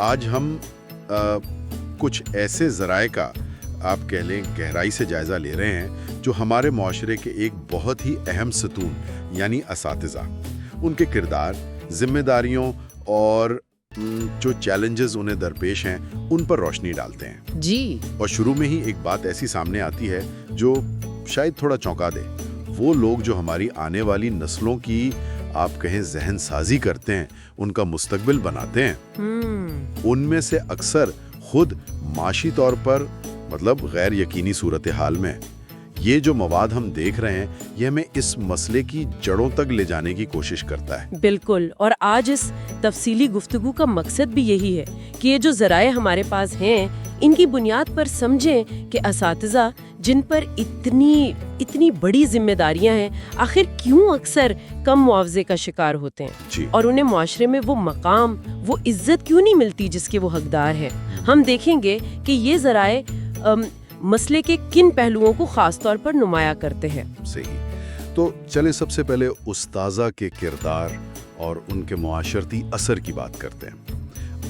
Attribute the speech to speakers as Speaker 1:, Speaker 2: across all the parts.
Speaker 1: آج ہم کچھ ایسے ذرائع کا آپ کہہ لیں گہرائی سے جائزہ لے رہے ہیں جو ہمارے معاشرے کے ایک بہت ہی اہم ستون یعنی اساتذہ، ان کے کردار، ذمہ داریوں اور جو چیلنجز انہیں درپیش ہیں ان پر روشنی ڈالتے ہیں۔
Speaker 2: جی،
Speaker 1: اور شروع میں ہی ایک بات ایسی سامنے آتی ہے جو شاید تھوڑا چونکا دے۔ وہ لوگ جو ہماری آنے والی نسلوں کی آپ کہیں ذہن سازی کرتے ہیں، ان کا مستقبل بناتے ہیں، ان میں سے اکثر خود معاشی طور پر مطلب غیر یقینی صورتحال میں۔ یہ جو مواد ہم دیکھ رہے ہیں یہ ہمیں اس مسئلے کی جڑوں تک لے جانے کی کوشش کرتا ہے۔
Speaker 2: بالکل، اور آج اس تفصیلی گفتگو کا مقصد بھی یہی ہے کہ یہ جو ذرائع ہمارے پاس ہیں ان کی بنیاد پر سمجھیں کہ اساتذہ جن پر اتنی بڑی ذمہ داریاں ہیں آخر کیوں اکثر کم معاوضے کا شکار ہوتے ہیں، اور انہیں معاشرے میں وہ مقام، وہ عزت کیوں نہیں ملتی جس کے وہ حقدار ہیں۔ ہم دیکھیں گے کہ یہ ذرائع مسئلے کے کن پہلوؤں کو خاص طور پر نمایاں کرتے ہیں۔
Speaker 1: صحیح، تو چلیں سب سے پہلے استاذہ کے کردار اور ان کے معاشرتی اثر کی بات کرتے ہیں۔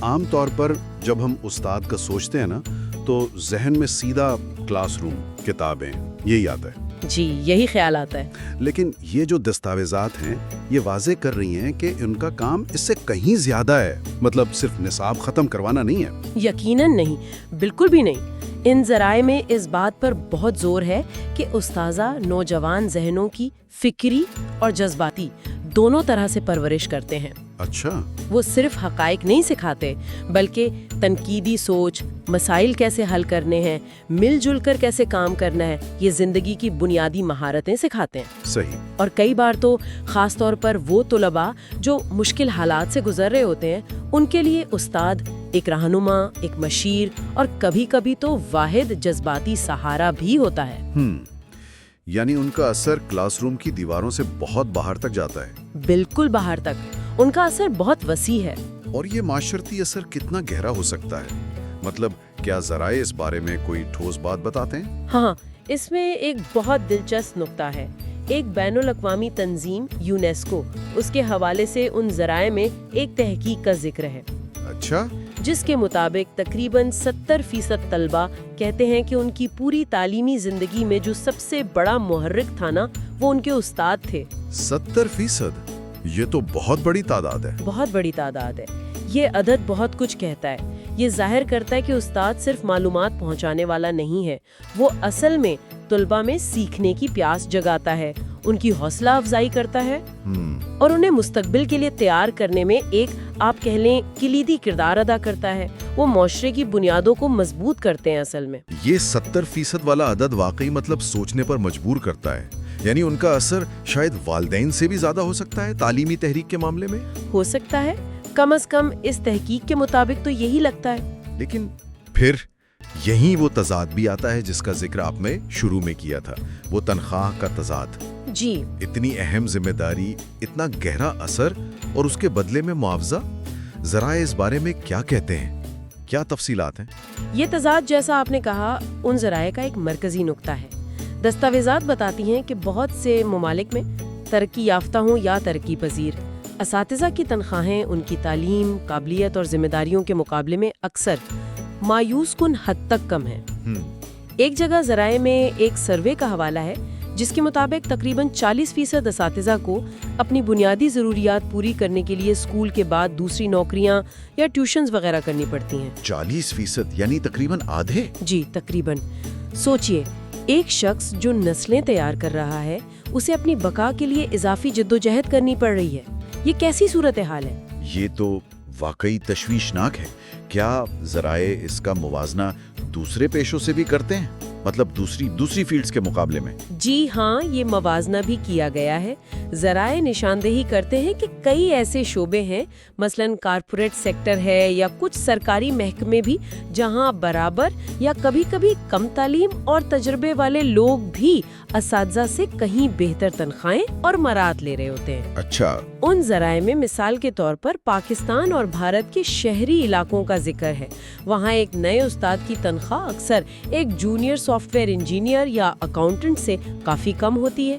Speaker 1: عام طور پر جب ہم استاد کا سوچتے ہیں نا تو ذہن میں سیدھا کلاس روم، کتابیں، یہی آتا ہے۔
Speaker 2: جی، یہی خیال آتا ہے۔
Speaker 1: لیکن یہ جو دستاویزات ہیں یہ واضح کر رہی ہیں کہ ان کا کام اس سے کہیں زیادہ ہے، مطلب صرف نصاب ختم کروانا نہیں ہے۔
Speaker 2: یقیناً نہیں، بالکل بھی نہیں۔ ان ذرائع میں اس بات پر بہت زور ہے کہ استاذہ نوجوان ذہنوں کی فکری اور جذباتی دونوں طرح سے پرورش کرتے ہیں۔
Speaker 1: اچھا،
Speaker 2: وہ صرف حقائق نہیں سکھاتے بلکہ تنقیدی سوچ، مسائل کیسے حل کرنے ہیں، مل جل کر کیسے کام کرنا ہے، یہ زندگی کی بنیادی مہارتیں سکھاتے ہیں۔
Speaker 1: صحیح۔
Speaker 2: اور کئی بار تو خاص طور پر وہ طلباء جو مشکل حالات سے گزر رہے ہوتے ہیں ان کے لیے استاد ایک رہنما، ایک مشیر اور کبھی کبھی تو واحد جذباتی سہارا بھی ہوتا ہے۔
Speaker 1: یعنی ان کا اثر کلاس روم کی دیواروں سے بہت باہر تک جاتا ہے۔
Speaker 2: بالکل باہر تک، ان کا اثر بہت وسیع ہے۔
Speaker 1: اور یہ معاشرتی اثر کتنا گہرا ہو سکتا ہے؟ مطلب کیا ذرائع اس بارے میں کوئی ٹھوس بات بتاتے ہیں؟
Speaker 2: ہاں، اس میں ایک بہت دلچسپ نقطہ ہے۔ ایک بین الاقوامی تنظیم یونیسکو، اس کے حوالے سے ان ذرائع میں ایک تحقیق کا ذکر ہے۔
Speaker 1: اچھا،
Speaker 2: جس کے مطابق تقریباً 70% طلبہ کہتے ہیں کہ ان کی پوری تعلیمی زندگی میں جو سب سے بڑا محرک تھا نا وہ ان کے استاد تھے۔
Speaker 1: 70%؟ یہ تو بہت بڑی تعداد ہے۔
Speaker 2: بہت بڑی تعداد ہے۔ یہ عدد بہت کچھ کہتا ہے۔ یہ ظاہر کرتا ہے کہ استاد صرف معلومات پہنچانے والا نہیں ہے، وہ اصل میں طلبہ میں سیکھنے کی پیاس جگاتا ہے، ان کی حوصلہ افزائی کرتا ہے اور انہیں مستقبل کے لیے تیار کرنے میں ایک آپ کہہ لیں کلیدی کردار ادا کرتا ہے۔ وہ معاشرے کی بنیادوں کو مضبوط کرتے ہیں اصل میں۔
Speaker 1: یہ 70% والا عدد واقعی مطلب سوچنے پر مجبور کرتا ہے، یعنی ان کا اثر شاید والدین سے بھی زیادہ ہو سکتا ہے تعلیمی تحریک کے معاملے میں؟
Speaker 2: ہو سکتا ہے، کم از کم اس تحقیق کے مطابق تو یہی لگتا ہے۔
Speaker 1: لیکن پھر یہیں وہ تضاد بھی آتا ہے جس کا ذکر آپ نے شروع میں کیا تھا، وہ تنخواہ کا تضاد۔
Speaker 2: جی،
Speaker 1: اتنی اہم ذمہ داری، اتنا گہرا اثر اور اس کے بدلے میں معاوضہ۔ ذرائع اس بارے میں کیا کہتے ہیں؟ کیا تفصیلات ہیں؟
Speaker 2: یہ تضاد جیسا آپ نے کہا ان ذرائع کا ایک مرکزی نقطہ ہے۔ دستاویزات بتاتی ہیں کہ بہت سے ممالک میں ترقی یافتہ ہوں یا ترقی پذیر، اساتذہ کی تنخواہیں ان کی تعلیم، قابلیت اور ذمہ داریوں کے مقابلے میں اکثر مایوس کن حد تک کم ہیں۔ ایک جگہ ذرائع میں ایک سروے کا حوالہ ہے جس کے مطابق تقریباً 40% اساتذہ کو اپنی بنیادی ضروریات پوری کرنے کے لیے اسکول کے بعد دوسری نوکریاں یا ٹیوشنز وغیرہ کرنی پڑتی ہیں۔
Speaker 1: 40% یعنی تقریباً آدھے؟
Speaker 2: جی، تقریباً۔ سوچئے، ایک شخص جو نسلیں تیار کر رہا ہے اسے اپنی بقا کے لیے اضافی جدوجہد کرنی پڑ رہی ہے۔ یہ کیسی صورتحال ہے؟
Speaker 1: یہ تو واقعی تشویشناک ہے۔ کیا ذرائع اس کا موازنہ دوسرے پیشوں سے بھی کرتے ہیں، مطلب دوسری فیلڈز کے مقابلے میں؟
Speaker 2: جی ہاں، یہ موازنہ بھی کیا گیا ہے۔ ذرائع نشاندہی کرتے ہیں کہ کئی ایسے شعبے ہیں، مثلاً کارپوریٹ سیکٹر ہے یا کچھ سرکاری محکمے بھی، جہاں برابر یا کبھی کبھی کم تعلیم اور تجربے والے لوگ بھی اساتذہ سے کہیں بہتر تنخواہیں اور مراد لے رہے ہوتے ہیں۔
Speaker 1: اچھا،
Speaker 2: ان ذرائع میں مثال کے طور پر پاکستان اور بھارت کے شہری علاقوں کا ذکر ہے۔ وہاں ایک نئے استاد کی تنخواہ اکثر ایک جونیئر سافٹ ویئر انجینئر یا اکاؤنٹنٹ سے کافی کم ہوتی ہے۔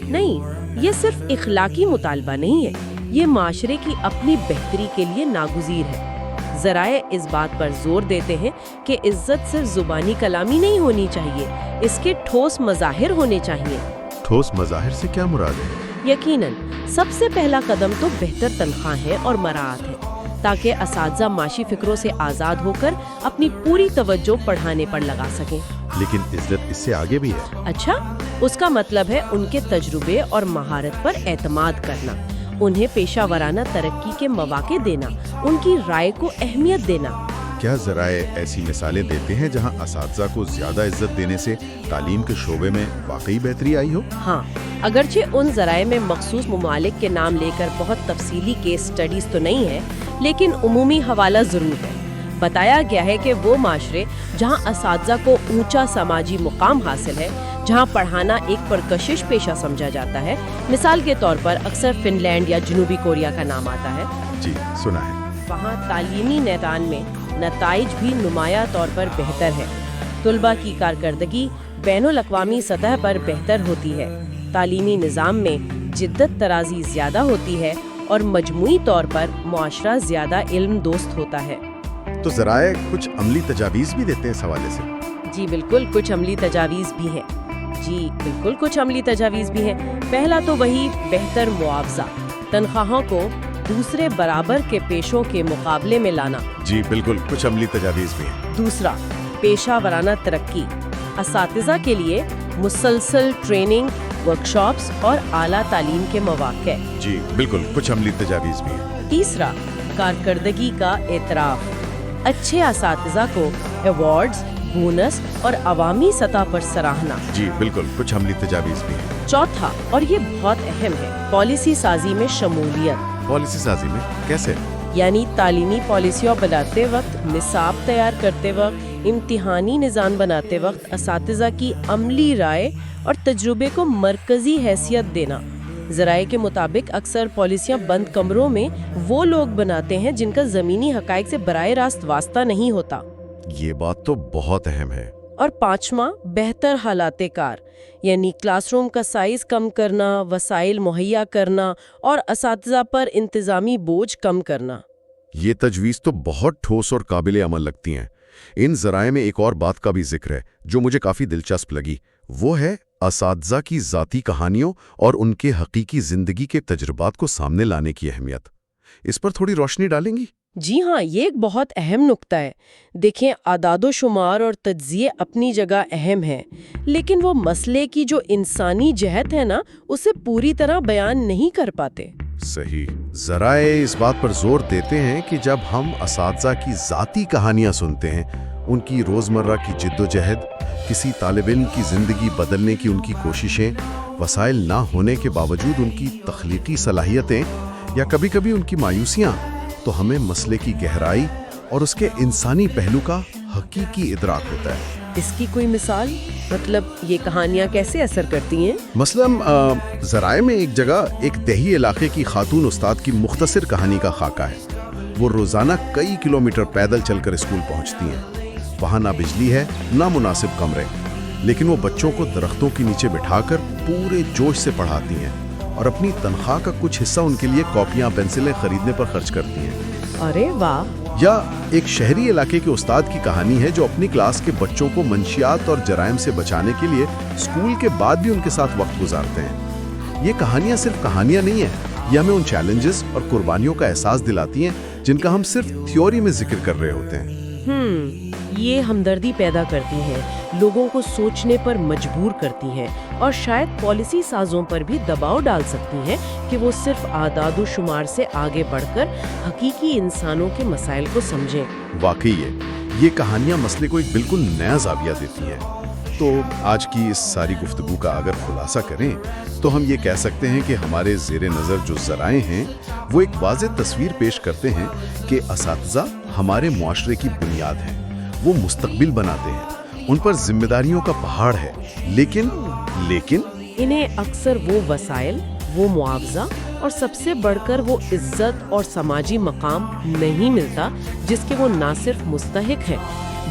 Speaker 2: نہیں، یہ صرف اخلاقی مطالبہ نہیں ہے، یہ معاشرے کی اپنی بہتری کے لیے ناگزیر ہے۔ ذرائع اس بات پر زور دیتے ہیں کہ عزت صرف زبانی کلامی نہیں ہونی چاہیے، اس کے ٹھوس مظاہر ہونے چاہیے۔
Speaker 1: ٹھوس مظاہر سے کیا مراد ہے؟
Speaker 2: یقیناً سب سے پہلا قدم تو بہتر تنخواہیں اور مراعات ہے، تاکہ اساتذہ معاشی فکروں سے آزاد ہو کر اپنی پوری توجہ پڑھانے پر لگا سکیں۔
Speaker 1: لیکن عزت اس سے آگے بھی ہے۔
Speaker 2: اچھا، اس کا مطلب ہے ان کے تجربے اور مہارت پر اعتماد کرنا، انہیں پیشہ ورانہ ترقی کے مواقع دینا، ان کی رائے کو اہمیت دینا۔
Speaker 1: کیا ذرائع ایسی مثالیں دیتے ہیں جہاں اساتذہ کو زیادہ عزت دینے سے تعلیم کے شعبے میں واقعی بہتری آئی ہو؟
Speaker 2: ہاں، اگرچہ ان ذرائع میں مخصوص ممالک کے نام لے کر بہت تفصیلی کیس سٹڈیز تو نہیں ہے، لیکن عمومی حوالہ ضرور ہے۔ بتایا گیا ہے کہ وہ معاشرے جہاں اساتذہ کو اونچا سماجی مقام حاصل ہے، جہاں پڑھانا ایک پرکشش پیشہ سمجھا جاتا ہے، مثال کے طور پر اکثر فن لینڈ یا جنوبی کوریا کا نام آتا ہے۔
Speaker 1: جی سنا ہے۔
Speaker 2: وہاں تعلیمی میدان میں نتائج بھی نمایاں طور پر بہتر ہے، طلباء کی کارکردگی بین الاقوامی سطح پر بہتر ہوتی ہے، تعلیمی نظام میں جدت ترازی زیادہ ہوتی ہے اور مجموعی طور پر معاشرہ زیادہ علم دوست ہوتا ہے۔
Speaker 1: تو ذرائع کچھ عملی تجاویز بھی دیتے ہیں اس حوالے سے؟
Speaker 2: جی بالکل، کچھ عملی تجاویز بھی ہیں۔ پہلا تو وہی بہتر معاوضہ، تنخواہوں کو دوسرے برابر کے پیشوں کے مقابلے میں لانا۔
Speaker 1: جی بالکل، کچھ عملی تجاویز بھی ہیں۔
Speaker 2: دوسرا، پیشہ ورانہ ترقی، اساتذہ کے لیے مسلسل ٹریننگ، ورکشاپس اور اعلیٰ تعلیم کے مواقع۔
Speaker 1: جی بالکل، کچھ عملی تجاویز بھی ہیں۔
Speaker 2: تیسرا، کارکردگی کا اعتراف، اچھے اساتذہ کو ایوارڈز، بونس اور عوامی سطح پر سراہنا۔
Speaker 1: جی بالکل، کچھ عملی تجاویز بھی ہیں۔
Speaker 2: چوتھا، اور یہ بہت اہم ہے، پالیسی سازی میں شمولیت۔
Speaker 1: پالیسی سازی میں کیسے؟
Speaker 2: یعنی تعلیمی پالیسیوں بناتے وقت، نصاب تیار کرتے وقت، امتحانی نظام بناتے وقت اساتذہ کی عملی رائے اور تجربے کو مرکزی حیثیت دینا۔ ذرائع کے مطابق اکثر پالیسیاں بند کمروں میں وہ لوگ بناتے ہیں جن کا زمینی حقائق سے براہ راست واسطہ نہیں ہوتا۔
Speaker 1: یہ بات تو بہت اہم ہے۔
Speaker 2: اور پانچواں، بہتر حالات کار، یعنی کلاس روم کا سائز کم کرنا، وسائل مہیا کرنا اور اساتذہ پر انتظامی بوجھ کم کرنا۔
Speaker 1: یہ تجویز تو بہت ٹھوس اور قابل عمل لگتی ہیں۔ ان ذرائع میں ایک اور بات کا بھی ذکر ہے جو مجھے کافی دلچسپ لگی، وہ ہے اساتذہ کی ذاتی کہانیوں اور ان کے حقیقی زندگی کے تجربات کو سامنے لانے کی اہمیت۔ اس پر تھوڑی روشنی ڈالیں گی؟
Speaker 2: جی ہاں، یہ ایک بہت اہم نکتہ ہے۔ دیکھیں، اعداد و شمار اور تجزیے اپنی جگہ اہم ہیں، لیکن وہ مسئلے کی جو انسانی جہت ہے نا، اسے پوری طرح بیان نہیں کر پاتے۔
Speaker 1: صحیح۔ ذرائع اس بات پر زور دیتے ہیں کہ جب ہم اساتذہ کی ذاتی کہانیاں سنتے ہیں، ان کی روزمرہ کی جد و جہد، کسی طالب علم کی زندگی بدلنے کی ان کی کوششیں، وسائل نہ ہونے کے باوجود ان کی تخلیقی صلاحیتیں، یا کبھی کبھی ان کی مایوسیاں، تو ہمیں مسئلے کی گہرائی اور اس کے انسانی پہلو کا حقیقی ادراک ہوتا ہے۔
Speaker 2: اس کی کوئی مثال؟ مطلب یہ کہانیاں کیسے اثر کرتی ہیں؟
Speaker 1: مثلاً ذرائع میں ایک جگہ ایک دیہی علاقے کی خاتون استاد کی مختصر کہانی کا خاکہ ہے۔ وہ روزانہ کئی کلومیٹر پیدل چل کر اسکول پہنچتی ہیں۔ وہاں نہ بجلی ہے، نہ مناسب کمرے، لیکن وہ بچوں کو درختوں کے نیچے بٹھا کر پورے جوش سے پڑھاتی ہیں اور اپنی تنخواہ کا کچھ حصہ ان کے لیے کاپیاں پینسلیں خریدنے پر خرچ کرتی ہیں۔
Speaker 2: ارے واہ!
Speaker 1: یا ایک شہری علاقے کے استاد کی کہانی ہے جو اپنی کلاس کے بچوں کو منشیات اور جرائم سے بچانے کے لیے اسکول کے بعد بھی ان کے ساتھ وقت گزارتے ہیں۔ یہ کہانیاں صرف کہانیاں نہیں ہیں، یہ ہمیں ان چیلنجز اور قربانیوں کا احساس دلاتی ہیں جن کا ہم صرف تھیوری میں ذکر کر رہے ہوتے ہیں۔
Speaker 2: یہ ہمدردی پیدا کرتی ہیں، لوگوں کو سوچنے پر مجبور کرتی ہیں اور شاید پالیسی سازوں پر بھی دباؤ ڈال سکتی ہیں کہ وہ صرف اعداد و شمار سے آگے بڑھ کر حقیقی انسانوں کے مسائل کو سمجھیں۔
Speaker 1: واقعی یہ کہانیاں مسئلے کو ایک بالکل نیا زاویہ دیتی ہیں۔ تو آج کی اس ساری گفتگو کا اگر خلاصہ کریں تو ہم یہ کہہ سکتے ہیں کہ ہمارے زیر نظر جو ذرائع ہیں وہ ایک واضح تصویر پیش کرتے ہیں کہ اساتذہ ہمارے معاشرے کی بنیاد ہیں، وہ مستقبل بناتے ہیں، ان پر ذمہ داریوں کا پہاڑ ہے، لیکن
Speaker 2: انہیں اکثر وہ وسائل، وہ معاوضہ اور سب سے بڑھ کر وہ عزت اور سماجی مقام نہیں ملتا جس کے وہ نہ صرف مستحق ہیں